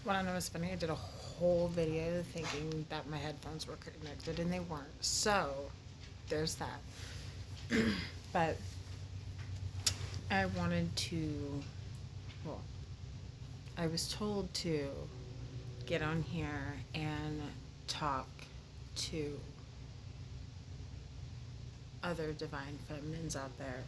Well, I know it's funny. I did a whole video thinking that my headphones were connected and they weren't. So there's that. But I wanted to, well, I was told to get on here and talk to other divine feminines out there.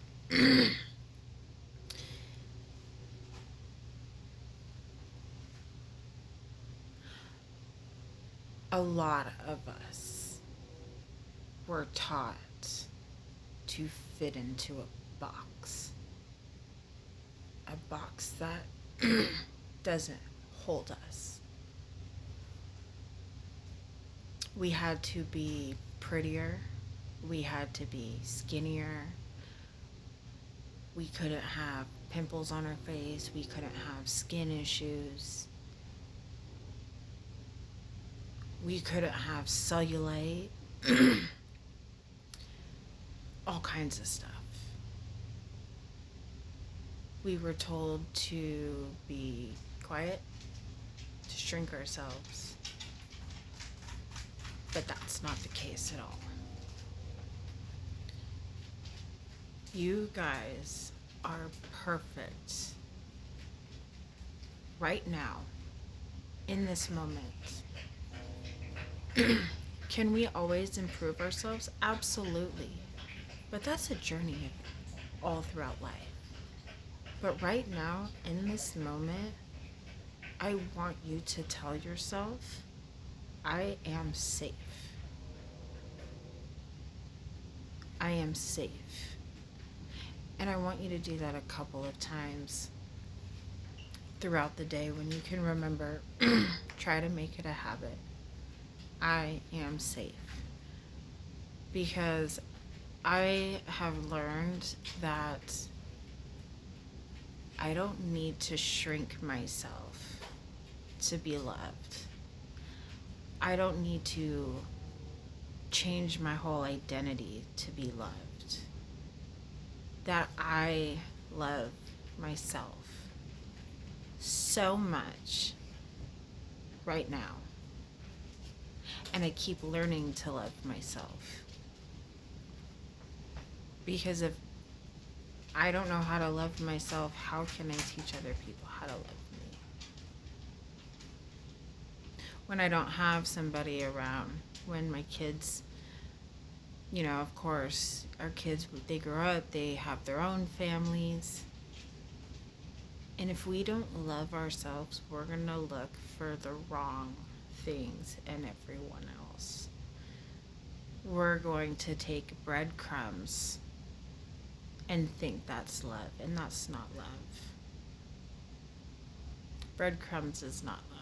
A lot of us were taught to fit into a box that doesn't hold us. We had to be prettier, we had to be skinnier, we couldn't have pimples on our face, we couldn't have skin issues, we couldn't have cellulite, all kinds of stuff. We were told to be quiet, to shrink ourselves, but that's not the case at all. You guys are perfect right now, in this moment. Can we always improve ourselves? Absolutely. But that's a journey all throughout life. But right now, in this moment, I want you to tell yourself, I am safe. I am safe. And I want you to do that a couple of times throughout the day when you can remember. Try to make it a habit. I am safe. Because I have learned that I don't need to shrink myself to be loved. I don't need to change my whole identity to be loved. That I love myself so much right now. And I keep learning to love myself. Because if I don't know how to love myself, how can I teach other people how to love me? When I don't have somebody around, when my kids, of course, our kids, they grow up, they have their own families. And if we don't love ourselves, we're going to look for the wrong things in everyone else. We're going to take breadcrumbs and think that's love, and that's not love. Breadcrumbs is not love.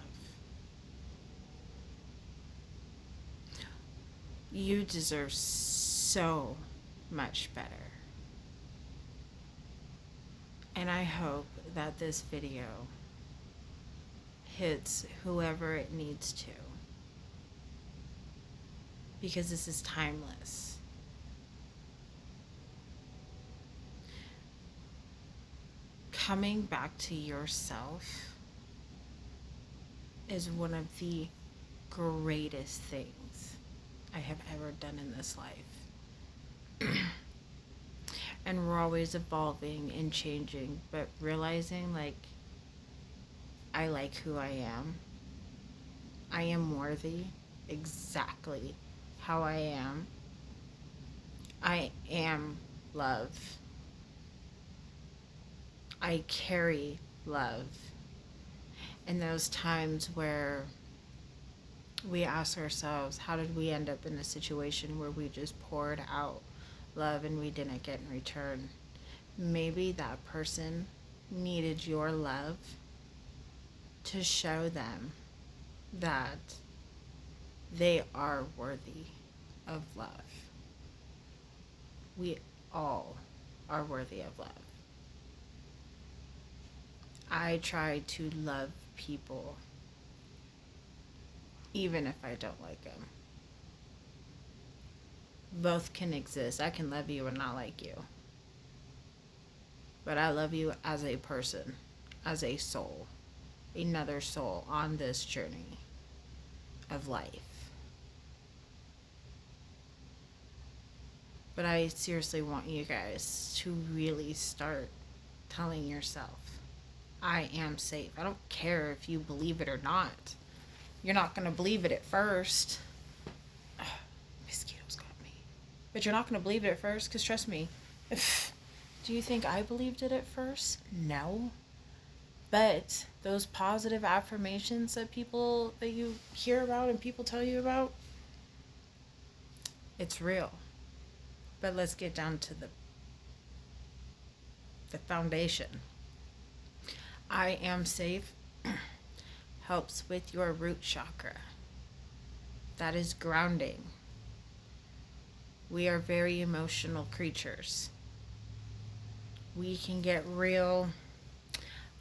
You deserve so much better. And I hope that this video hits whoever it needs to. Because this is timeless. Coming back to yourself is one of the greatest things I have ever done in this life. And we're always evolving and changing, but realizing, I like who I am. I am worthy exactly how I am. I am love. I carry love. In those times where we ask ourselves, how did we end up in a situation where we just poured out love and we didn't get in return? Maybe that person needed your love to show them that they are worthy of love. We all are worthy of love. I try to love people even if I don't like them. Both can exist. I can love you and not like you. But I love you as a person, as a soul. another soul on this journey of life. But I seriously want you guys to really start telling yourself, I am safe. I don't care if you believe it or not. You're not going to believe it at first. Ugh, mosquitoes got me. But you're not going to believe it at first, because trust me, do you think I believed it at first? No. But those positive affirmations that you hear about and people tell you about, it's real. But let's get down to the foundation. I am safe helps with your root chakra. That is grounding. We are very emotional creatures. We can get real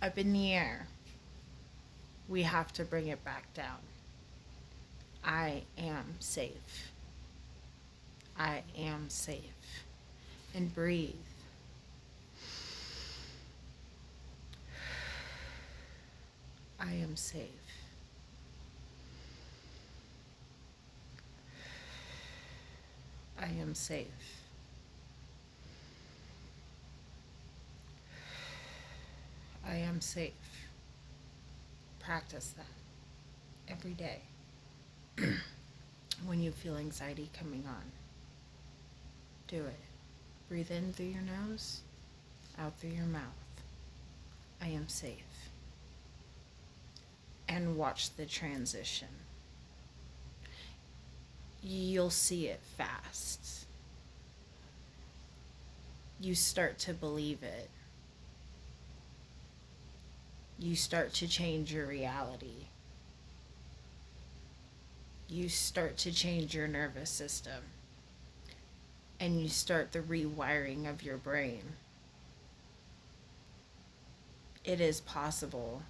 up in the air. We have to bring it back down. I am safe. I am safe. And breathe. I am safe. I am safe. I am safe. Practice that every day. When you feel anxiety coming on, do it. Breathe in through your nose, out through your mouth. I am safe. And watch the transition. You'll see it fast. You start to believe it. You start to change your reality. You start to change your nervous system. And you start the rewiring of your brain. It is possible.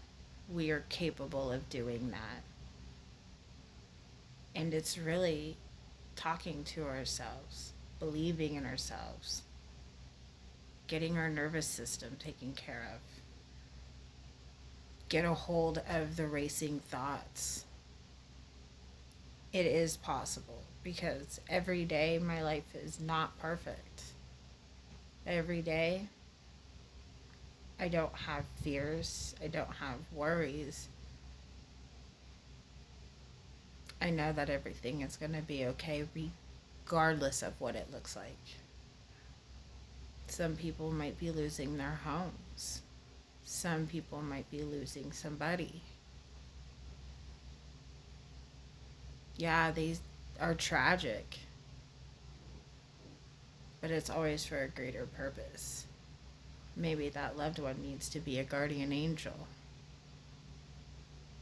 We are capable of doing that. And it's really talking to ourselves, believing in ourselves, getting our nervous system taken care of. Get a hold of the racing thoughts. It is possible, because every day my life is not perfect. Every day I don't have fears. I don't have worries. I know that everything is going to be okay regardless of what it looks like. Some people might be losing their homes. Some people might be losing somebody. Yeah, these are tragic, but it's always for a greater purpose. Maybe that loved one needs to be a guardian angel.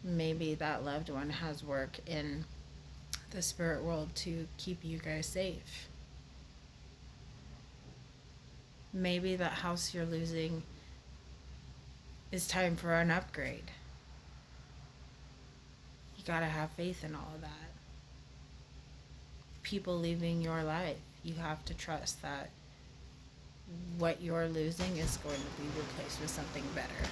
Maybe that loved one has work in the spirit world to keep you guys safe. Maybe that house you're losing is time for an upgrade. You gotta have faith in all of that. People leaving your life, you have to trust that what you're losing is going to be replaced with something better.